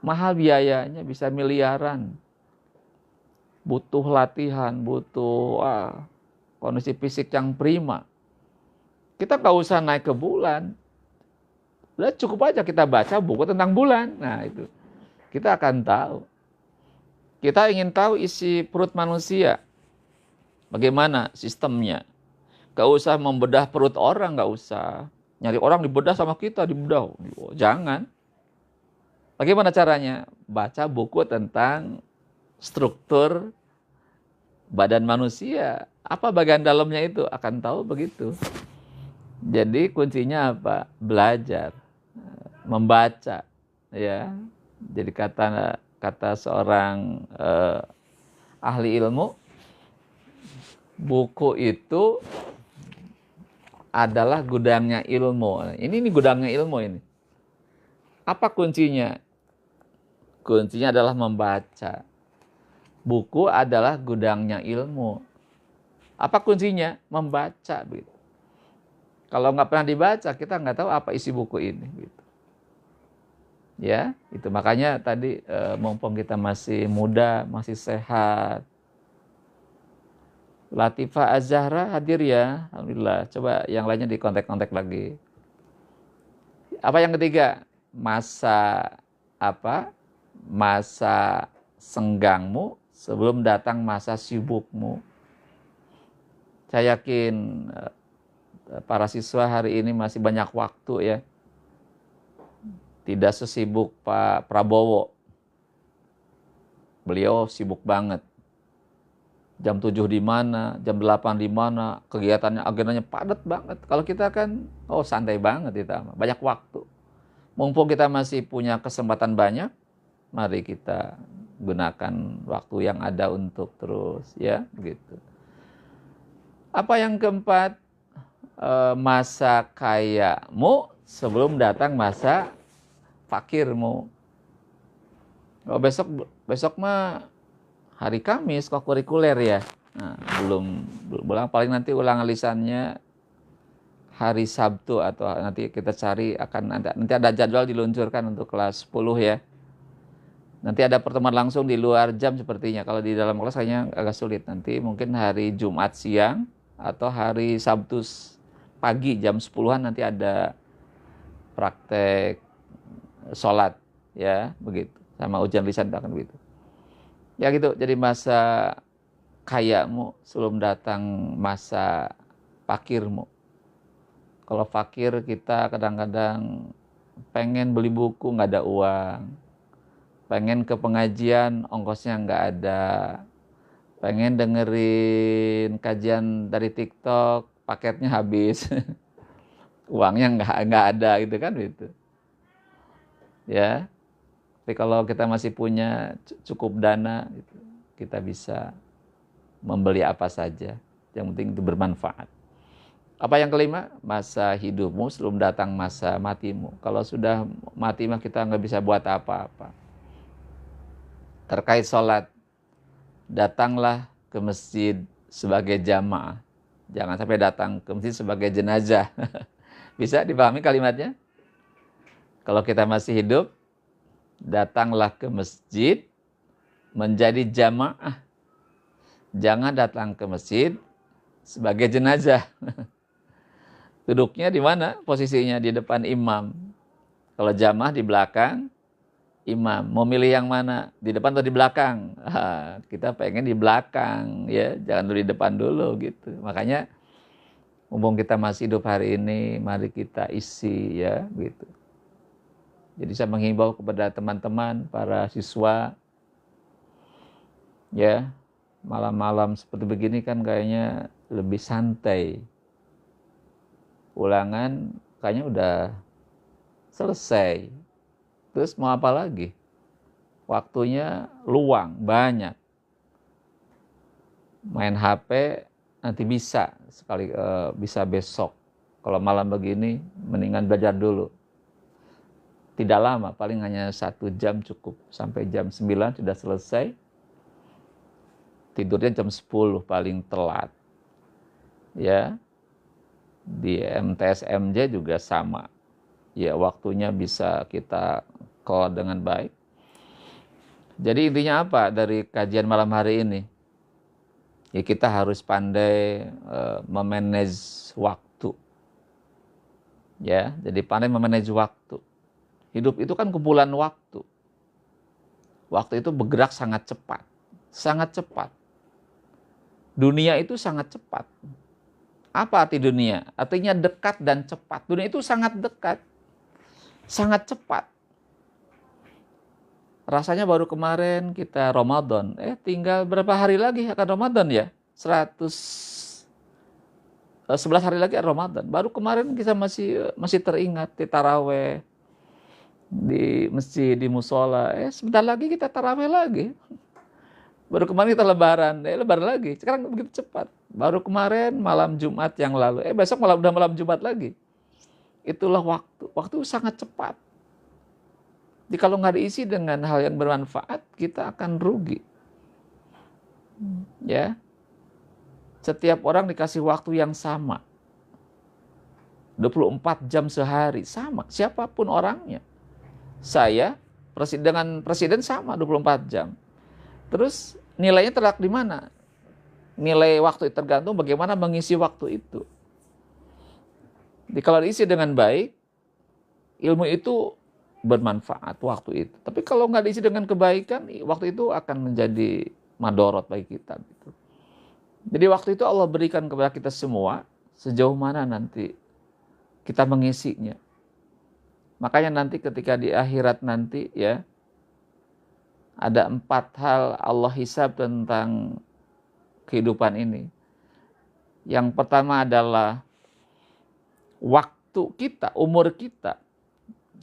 Mahal biayanya, bisa miliaran. Butuh latihan, butuh kondisi fisik yang prima. Kita nggak usah naik ke bulan. Udah cukup aja kita baca buku tentang bulan. Nah itu, kita akan tahu. Kita ingin tahu isi perut manusia. Bagaimana sistemnya. Nggak usah membedah perut orang, nggak usah. Nyari orang dibedah sama kita, dibedah. Jangan. Bagaimana caranya? Baca buku tentang struktur badan manusia, apa bagian dalamnya itu, akan tahu begitu. Jadi kuncinya apa? Belajar, membaca, ya. Jadi kata seorang ahli ilmu, buku itu adalah gudangnya ilmu. Ini gudangnya ilmu ini. Apa kuncinya? Kuncinya adalah membaca. Buku adalah gudangnya ilmu. Apa kuncinya? Membaca. Gitu. Kalau nggak pernah dibaca, kita nggak tahu apa isi buku ini. Gitu. Ya, itu makanya tadi mumpung kita masih muda, masih sehat. Latifah Az-Zahra hadir ya, alhamdulillah. Coba yang lainnya di kontak-kontak lagi. Apa yang ketiga? Masa senggangmu sebelum datang masa sibukmu. Saya yakin para siswa hari ini masih banyak waktu ya. Tidak sesibuk Pak Prabowo. Beliau sibuk banget. Jam 7 di mana, jam 8 di mana, kegiatannya, agendanya padat banget. Kalau kita kan, santai banget kita, banyak waktu. Mumpung kita masih punya kesempatan banyak, mari kita gunakan waktu yang ada untuk terus, ya, begitu. Apa yang keempat? Masa kayamu sebelum datang masa fakirmu. Besok mah hari Kamis kokurikuler ya. Nah, belum paling nanti ulangan lisannya hari Sabtu atau nanti kita cari nanti ada jadwal diluncurkan untuk kelas 10 ya. Nanti ada pertemuan langsung di luar jam sepertinya. Kalau di dalam kelas kayaknya agak sulit. Nanti mungkin hari Jumat siang atau hari Sabtu pagi jam 10-an nanti ada praktek sholat ya, begitu. Sama ujian lisan akan begitu. Ya gitu, jadi masa kayamu sebelum datang masa fakirmu. Kalau fakir kita kadang-kadang pengen beli buku nggak ada uang, pengen ke pengajian ongkosnya nggak ada, pengen dengerin kajian dari TikTok paketnya habis, uangnya nggak ada gitu kan gitu. Ya, tapi kalau kita masih punya cukup dana, gitu, kita bisa membeli apa saja. Yang penting itu bermanfaat. Apa yang kelima? Masa hidupmu sebelum datang masa matimu. Kalau sudah mati mah kita nggak bisa buat apa-apa. Terkait sholat, datanglah ke masjid sebagai jamaah. Jangan sampai datang ke masjid sebagai jenazah. Bisa dipahami kalimatnya? Kalau kita masih hidup, datanglah ke masjid menjadi jamaah. Jangan datang ke masjid sebagai jenazah. Duduknya di mana? Posisinya di depan imam. Kalau jamaah di belakang imam. Mau milih yang mana? Di depan atau di belakang? Kita pengen di belakang ya, jangan dulu di depan dulu gitu. Makanya mumpung kita masih hidup hari ini, mari kita isi ya gitu. Jadi saya menghimbau kepada teman-teman para siswa ya, malam-malam seperti begini kan kayaknya lebih santai. Ulangan kayaknya udah selesai. Terus mau apa lagi? Waktunya luang, banyak. Main HP nanti bisa bisa besok. Kalau malam begini mendingan belajar dulu. Tidak lama, paling hanya 1 jam cukup. Sampai jam 9 sudah selesai. Tidurnya jam 10 paling telat. Ya. Di MTS-MJ juga sama. Ya, waktunya bisa kita call dengan baik. Jadi intinya apa dari kajian malam hari ini? Ya kita harus pandai memanage waktu. Ya, jadi pandai memanage waktu. Hidup itu kan kumpulan waktu. Waktu itu bergerak sangat cepat. Sangat cepat. Dunia itu sangat cepat. Apa arti dunia? Artinya dekat dan cepat. Dunia itu sangat dekat. Sangat cepat. Rasanya baru kemarin kita Ramadan. Tinggal berapa hari lagi akan Ramadan ya? 11 hari lagi Ramadan. Baru kemarin kita masih teringat di taraweh, di masjid, di musola. Sebentar lagi kita taraweh lagi. Baru kemarin kita lebaran, lebaran lagi. Sekarang begitu cepat. Baru kemarin malam Jumat yang lalu, besok udah malam Jumat lagi. Itulah waktu. Waktu sangat cepat. Jadi kalau nggak diisi dengan hal yang bermanfaat, kita akan rugi. Ya. Setiap orang dikasih waktu yang sama. 24 jam sehari, sama. Siapapun orangnya. Saya, dengan presiden sama 24 jam. Terus nilainya terletak di mana? Nilai waktu itu tergantung bagaimana mengisi waktu itu. Jadi kalau diisi dengan baik, ilmu itu bermanfaat waktu itu. Tapi kalau nggak diisi dengan kebaikan, waktu itu akan menjadi madorot bagi kita. Gitu. Jadi waktu itu Allah berikan kepada kita semua, sejauh mana nanti kita mengisinya. Makanya nanti ketika di akhirat nanti ya, ada 4 hal Allah hisab tentang kehidupan ini. Yang pertama adalah waktu kita, umur kita.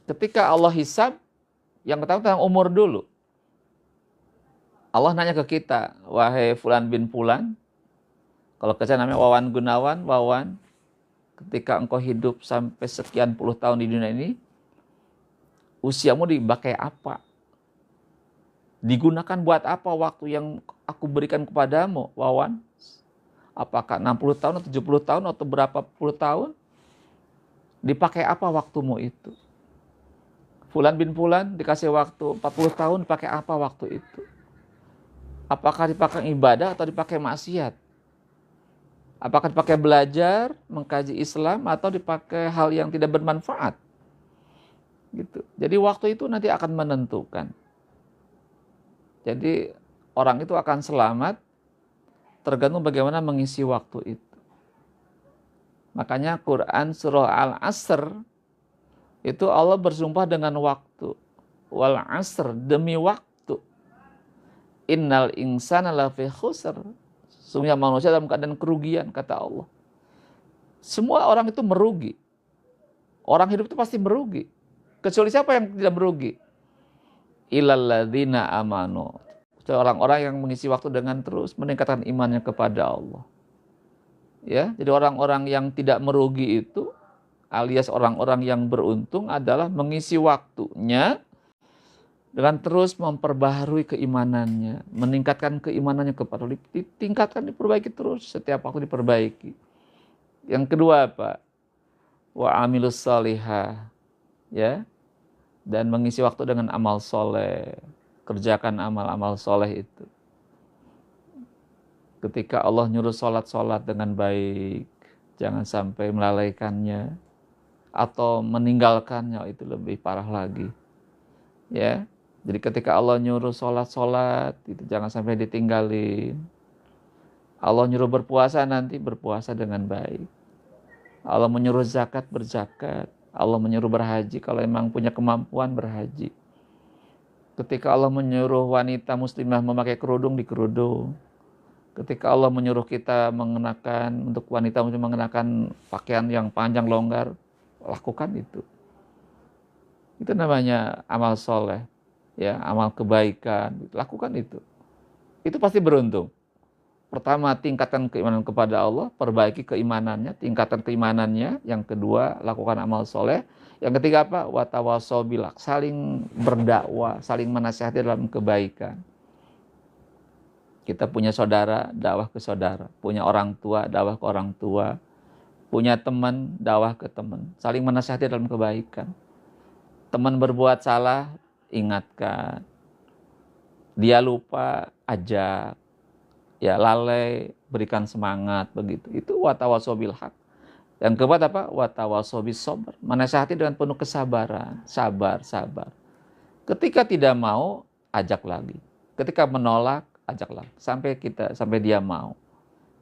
Ketika Allah hisab, yang pertama tentang umur dulu. Allah nanya ke kita, wahai Fulan bin Fulan, kalau saya namanya Wawan Gunawan, Wawan, ketika engkau hidup sampai sekian puluh tahun di dunia ini, usiamu dipakai apa? Digunakan buat apa waktu yang aku berikan kepadamu, Wawan? Apakah 60 tahun atau 70 tahun atau berapa puluh tahun? Dipakai apa waktumu itu? Fulan bin Fulan dikasih waktu 40 tahun, dipakai apa waktu itu? Apakah dipakai ibadah atau dipakai maksiat? Apakah dipakai belajar, mengkaji Islam, atau dipakai hal yang tidak bermanfaat? Gitu. Jadi waktu itu nanti akan menentukan. Jadi orang itu akan selamat tergantung bagaimana mengisi waktu itu. Makanya Quran surah Al-Asr itu Allah bersumpah dengan waktu. Wal asr, demi waktu. Innal insana lafi khusr. Sungguhnya manusia dalam keadaan kerugian, kata Allah. Semua orang itu merugi. Orang hidup itu pasti merugi. Kecuali siapa yang tidak merugi? Illalladzina amanu. Orang-orang yang mengisi waktu dengan terus meningkatkan imannya kepada Allah. Ya, jadi orang-orang yang tidak merugi itu alias orang-orang yang beruntung adalah mengisi waktunya dengan terus memperbaharui keimanannya, meningkatkan keimanannya kepada Allah, ditingkatkan, diperbaiki terus, setiap waktu diperbaiki. Yang kedua apa? Wa amilus salihah, ya, dan mengisi waktu dengan amal soleh, kerjakan amal-amal soleh itu. Ketika Allah nyuruh sholat dengan baik, jangan sampai melalaikannya atau meninggalkannya, itu lebih parah lagi. Ya, jadi ketika Allah nyuruh sholat itu jangan sampai ditinggalin. Allah nyuruh berpuasa, nanti berpuasa dengan baik. Allah menyuruh zakat, berzakat. Allah menyuruh berhaji, kalau memang punya kemampuan berhaji. Ketika Allah menyuruh wanita muslimah memakai kerudung, dikerudung. Ketika Allah menyuruh kita mengenakan, untuk wanita muslimah mengenakan pakaian yang panjang longgar, lakukan itu. Itu namanya amal soleh, ya, amal kebaikan. Lakukan itu. Itu pasti beruntung. Pertama, tingkatkan keimanan kepada Allah, perbaiki keimanannya, tingkatkan keimanannya. Yang kedua, lakukan amal soleh. Yang ketiga apa? Watawasau bilhaq, saling berdakwah, saling menasihati dalam kebaikan. Kita punya saudara, dakwah ke saudara. Punya orang tua, dakwah ke orang tua. Punya teman, dakwah ke teman. Saling menasihati dalam kebaikan. Teman berbuat salah, ingatkan. Dia lupa, ajak. Ya, lalai, berikan semangat, begitu. Itu watawasau bilhaq. Yang keempat apa? Watawasau bisabr, menasihati dengan penuh kesabaran. Sabar. Ketika tidak mau, ajak lagi. Ketika menolak, ajak lagi. Sampai dia mau.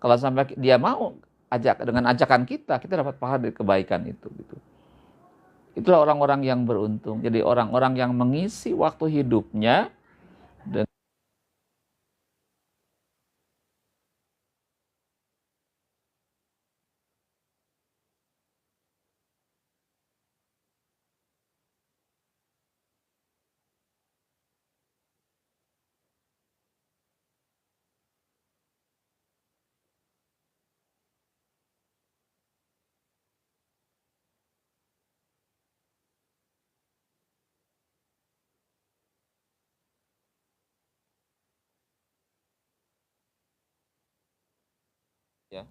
Kalau sampai dia mau, ajak, dengan ajakan kita dapat pahala dari kebaikan itu, gitu. Itulah orang-orang yang beruntung. Jadi orang-orang yang mengisi waktu hidupnya dengan ya.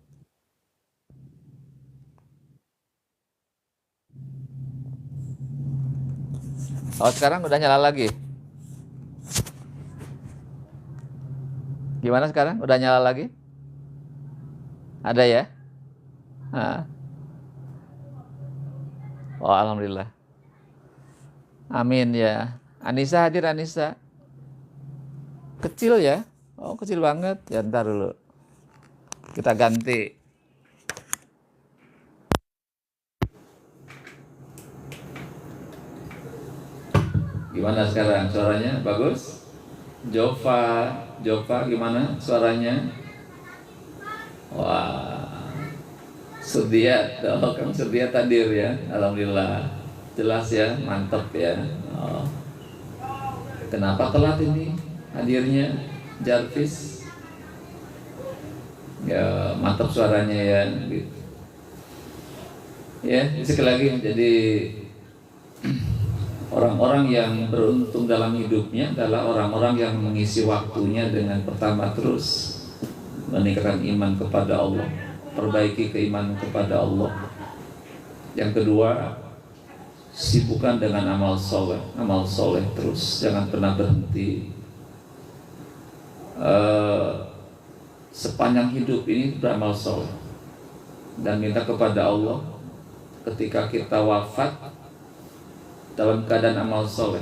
Oh, sekarang udah nyala lagi. Gimana sekarang? Udah nyala lagi? Ada ya? Nah. Oh, alhamdulillah. Amin ya. Anissa hadir, Anissa. Kecil ya? Oh, kecil banget. Ya, ntar dulu. Kita ganti. Gimana sekarang? Suaranya bagus? Jova gimana suaranya? Wah, Sudiat, kamu Sudiat hadir ya, alhamdulillah, jelas ya, mantap ya. Oh. Kenapa telat ini hadirnya, Jarvis? Ya, mantap suaranya ya. Gitu. Ya, sekali lagi, jadi Orang-orang yang beruntung dalam hidupnya adalah orang-orang yang mengisi waktunya dengan pertama terus meningkatkan iman kepada Allah, perbaiki keimanan kepada Allah. Yang kedua, sibukkan dengan amal soleh terus, jangan pernah berhenti. Sepanjang hidup ini beramal soleh dan minta kepada Allah ketika kita wafat dalam keadaan amal soleh.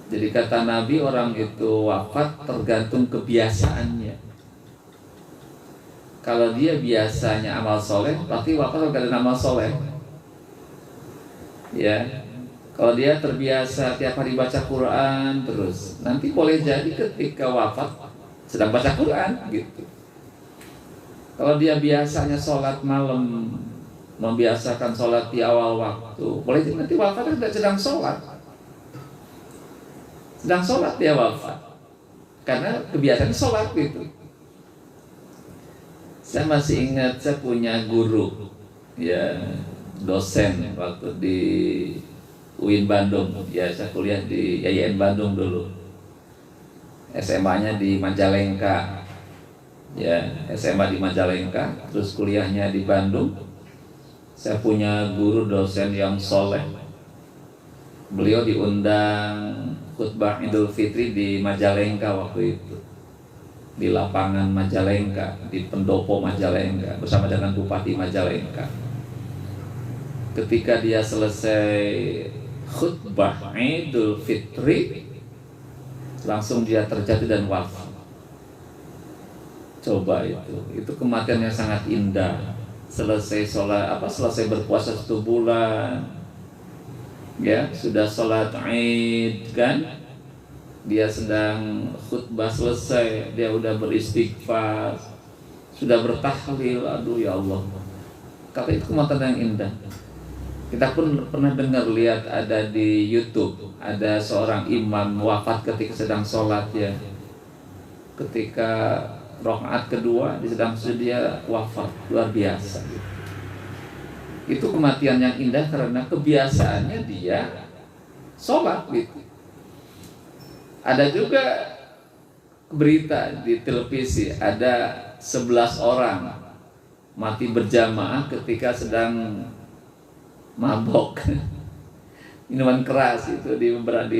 Jadi kata Nabi, orang itu wafat tergantung kebiasaannya. Kalau dia biasanya amal soleh, berarti wafat dalam keadaan amal soleh. Ya, kalau dia terbiasa tiap hari baca Quran terus, nanti boleh jadi ketika wafat sedang baca Quran gitu. Kalau dia biasanya sholat malam, membiasakan sholat di awal waktu, boleh jadi nanti wafat sedang sholat. Sedang sholat dia wafat, karena kebiasaan sholat gitu. Saya masih ingat, saya punya guru, ya, dosen waktu di UIN Bandung. Ya, saya kuliah di YIN Bandung dulu. SMA-nya di Majalengka. Ya, SMA di Majalengka, terus kuliahnya di Bandung. Saya punya guru dosen yang soleh. Beliau diundang khutbah Idul Fitri di Majalengka waktu itu, di lapangan Majalengka, di pendopo Majalengka, bersama dengan Bupati Majalengka. Ketika dia selesai khutbah Idul Fitri, langsung dia terjatuh dan wafat. Coba itu kematian yang sangat indah. Selesai sholat, selesai berpuasa 1 bulan, ya, sudah sholat Id kan, dia sedang khutbah selesai, dia udah beristighfar, sudah bertahlil. Aduh ya Allah, kata itu kematian yang indah. Kita pun pernah dengar, lihat ada di YouTube, ada seorang imam wafat ketika sedang sholat, ya, ketika rakaat kedua dia sedang sedia wafat, luar biasa. Itu kematian yang indah karena kebiasaannya dia sholat gitu. Ada juga berita di televisi, ada 11 orang mati berjamaah ketika sedang mabok minuman keras. Itu di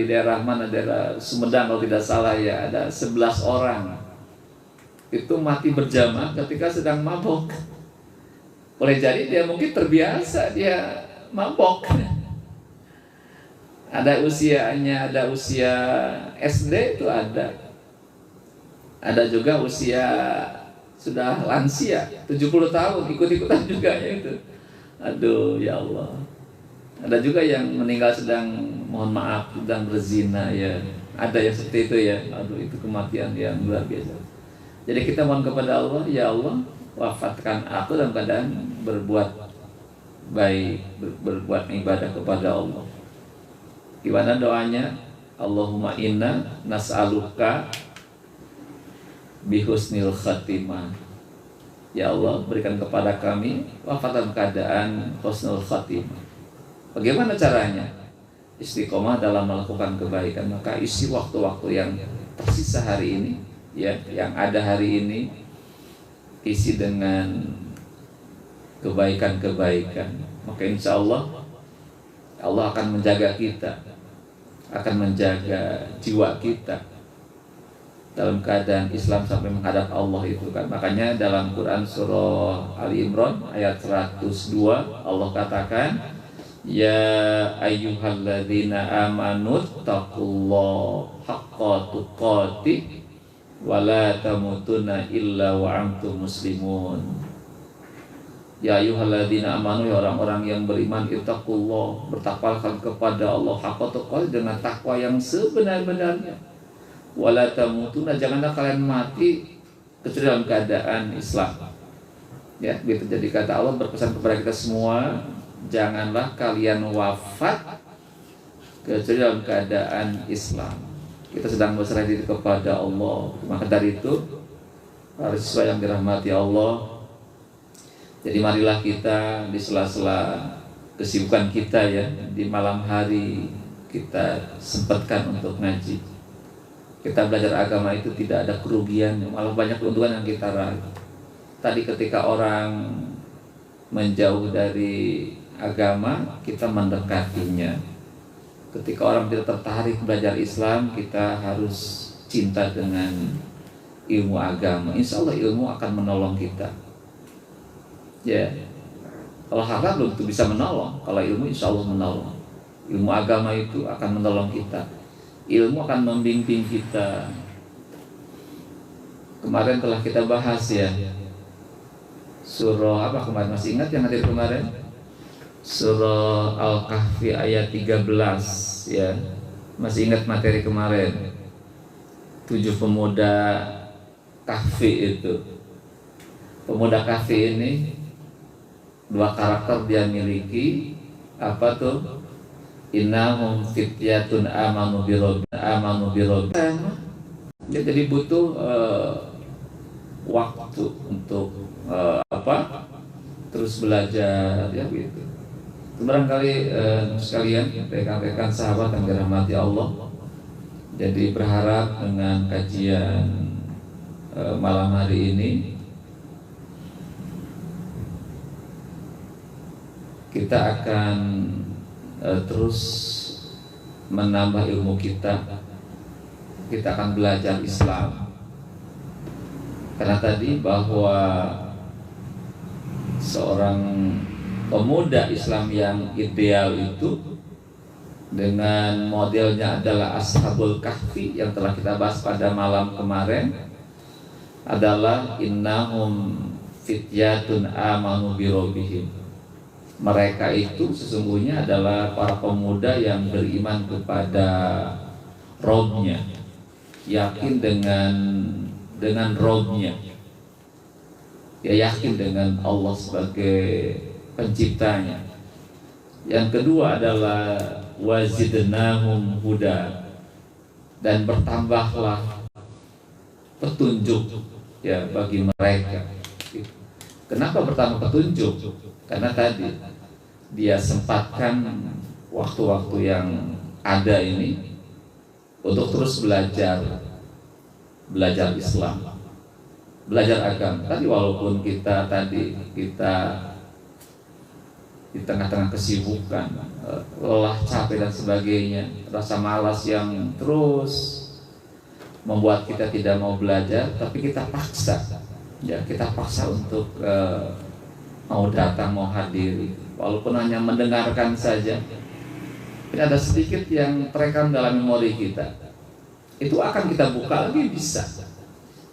daerah mana, daerah Sumedang kalau tidak salah, ya, ada 11 orang itu mati berjamaah ketika sedang mabok. Boleh jadi dia mungkin terbiasa dia mabok. Ada usianya, ada usia SD itu ada. Ada juga usia sudah lansia, 70 tahun, ikut-ikutan juga ya itu. Aduh ya Allah. Ada juga yang meninggal sedang, mohon maaf, sedang berzina, ya. Ada yang seperti itu, ya. Aduh, itu kematian yang luar biasa. Jadi kita mohon kepada Allah, ya Allah, wafatkan aku dalam keadaan berbuat baik, berbuat ibadah kepada Allah. Gimana doanya? Allahumma inna nas'aluka bihusnil khatimah. Ya Allah, berikan kepada kami wafat dalam keadaan husnul khatimah. Bagaimana caranya? Istiqomah dalam melakukan kebaikan. Maka isi waktu-waktu yang tersisa hari ini, ya, yang ada hari ini, isi dengan kebaikan-kebaikan. Maka insya Allah Allah akan menjaga kita, akan menjaga jiwa kita dalam keadaan Islam sampai menghadap Allah itu kan. Makanya dalam Quran surah Ali Imran ayat 102 Allah katakan, ya ayyuhalladzina amanu taqullaha haqqa tuqatih wa la tamutunna illa wa antum muslimun. Ya ayyuhalladzina amanu, ya orang-orang yang beriman, ittaqullah, bertakwalah kepada Allah haqqa tuqatih, dengan takwa yang sebenar-benarnya. Wa la tamutunna, janganlah kalian mati kecuali dalam keadaan Islam. Ya, begitu. Jadi kata Allah berpesan kepada kita semua, janganlah kalian wafat kecuali dalam keadaan Islam. Kita sedang berserah diri kepada Allah. Maka dari itu, para siswa yang dirahmati Allah, jadi marilah kita di sela-sela kesibukan kita ya, di malam hari kita sempatkan untuk ngaji. Kita belajar agama itu tidak ada kerugian, malah banyak keuntungan yang kita raih. Tadi ketika orang menjauh dari agama, kita mendekatinya. Ketika orang tidak tertarik belajar Islam, kita harus cinta dengan ilmu agama. Insya Allah ilmu akan menolong kita. Ya, kalau harta belum tentu bisa menolong. Kalau ilmu insya Allah menolong. Ilmu agama itu akan menolong kita. Ilmu akan membimbing kita. Kemarin telah kita bahas ya, surah apa kemarin, masih ingat yang hadir kemarin? Surah Al-Kahfi ayat 13 ya. Masih ingat materi kemarin? 7 pemuda Kahfi itu. Pemuda Kahfi ini 2 karakter dia miliki. Apa tuh? Innahum fityatun amanu birobbi. Ya, jadi butuh waktu untuk terus belajar ya gitu. Barangkali sekalian rekan-rekan sahabat yang dirahmati Allah. Jadi berharap dengan kajian malam hari ini kita akan terus menambah ilmu kita. Kita akan belajar Islam. Karena tadi bahwa seorang pemuda Islam yang ideal itu dengan modelnya adalah Ashabul Kahfi yang telah kita bahas pada malam kemarin, adalah innahum fityatun amanu birobihim. Mereka itu sesungguhnya adalah para pemuda yang beriman kepada Robnya, yakin dengan Robnya, ya yakin dengan Allah sebagai penciptanya. Yang kedua adalah wazidnahum huda, dan bertambahlah petunjuk ya bagi mereka. Kenapa bertambah petunjuk? Karena tadi dia sempatkan waktu-waktu yang ada ini untuk terus belajar Islam, belajar agama. Tadi walaupun kita di tengah-tengah kesibukan, lelah, capek dan sebagainya, rasa malas yang terus membuat kita tidak mau belajar, tapi kita paksa untuk mau datang, mau hadir, walaupun hanya mendengarkan saja. Ini ada sedikit yang terekam dalam memori kita, itu akan kita buka lagi bisa.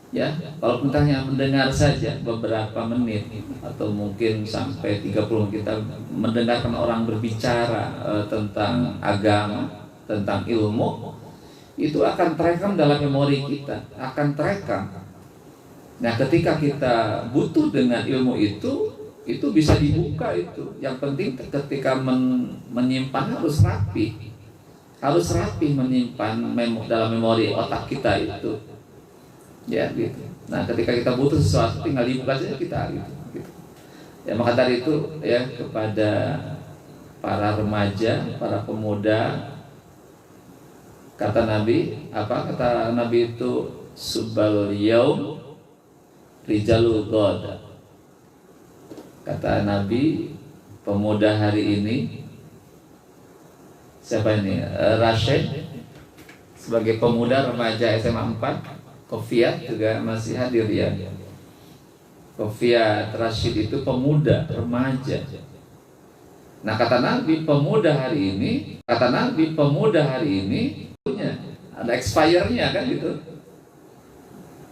Ya, walaupun hanya mendengar saja beberapa menit atau mungkin sampai 30 kita mendengarkan orang berbicara tentang agama, tentang ilmu, itu akan terekam dalam memori kita, akan terekam. Nah, ketika kita butuh dengan ilmu itu bisa dibuka itu. Yang penting ketika menyimpan harus rapi menyimpan dalam memori otak kita itu. Ya gitu. Nah, ketika kita butuh sesuatu tinggal dibuka saja kita gitu. Ya, maka dari itu ya, kepada para remaja, para pemuda, kata Nabi itu subal yaum rijalul ghada. Kata Nabi, pemuda hari ini, siapa ini? Rashid sebagai pemuda remaja SMA 4. Kofiat juga masih hadir ya. Kofiat Rashid itu pemuda remaja. Nah, kata Nabi pemuda hari ini punya ada expire-nya kan gitu.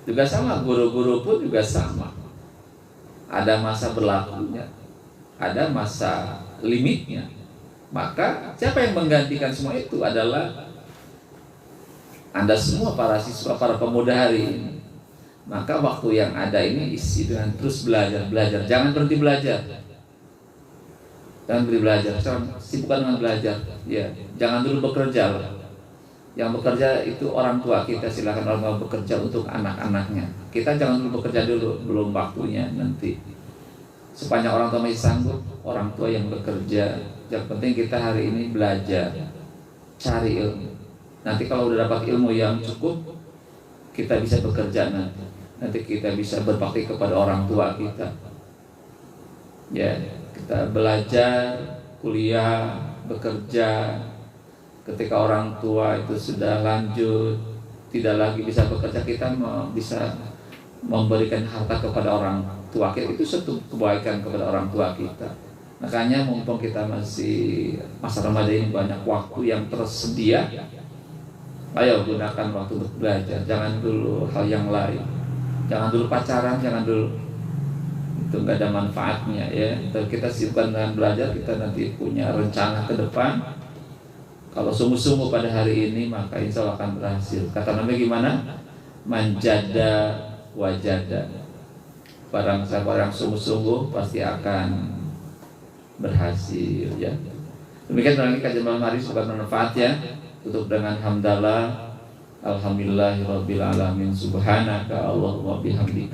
Juga sama, guru-guru pun juga sama. Ada masa berlakunya, ada masa limitnya. Maka siapa yang menggantikan semua itu adalah Anda semua, para siswa, para pemuda hari ini. Maka waktu yang ada ini isi dengan terus belajar. Jangan berhenti belajar. Sibukkan dengan belajar. Ya, jangan dulu bekerja. Yang bekerja itu orang tua kita, silakan orang tua bekerja untuk anak-anaknya. Kita jangan dulu bekerja dulu, belum waktunya nanti. Sepanjang orang tua masih sanggup, orang tua yang bekerja Yang penting kita hari ini belajar, cari ilmu. Nanti kalau udah dapat ilmu yang cukup, kita bisa bekerja nanti. Nanti kita bisa berbakti kepada orang tua kita. Ya, kita belajar, kuliah, bekerja. Ketika orang tua itu sudah lanjut, tidak lagi bisa bekerja, kita bisa memberikan harta kepada orang tua kita. Itu satu kebaikan kepada orang tua kita. Makanya mumpung kita masih masa Ramadan ini banyak waktu yang tersedia, ayo gunakan waktu untuk belajar. Jangan dulu hal yang lain. Jangan dulu pacaran, jangan dulu, itu nggak ada manfaatnya ya. Tapi kita sibukkan dengan belajar, kita nanti punya rencana ke depan. Kalau sungguh-sungguh pada hari ini, maka insya Allah akan berhasil. Kata Nabi gimana? Manjada wajada. Barang siapa yang sungguh-sungguh pasti akan berhasil ya. Demikian lagi kajian malam hari, semoga bermanfaat ya. Tutup dengan hamdalah. Alhamdulillahirabbil alamin. Subhanaka Allahumma bihamdika.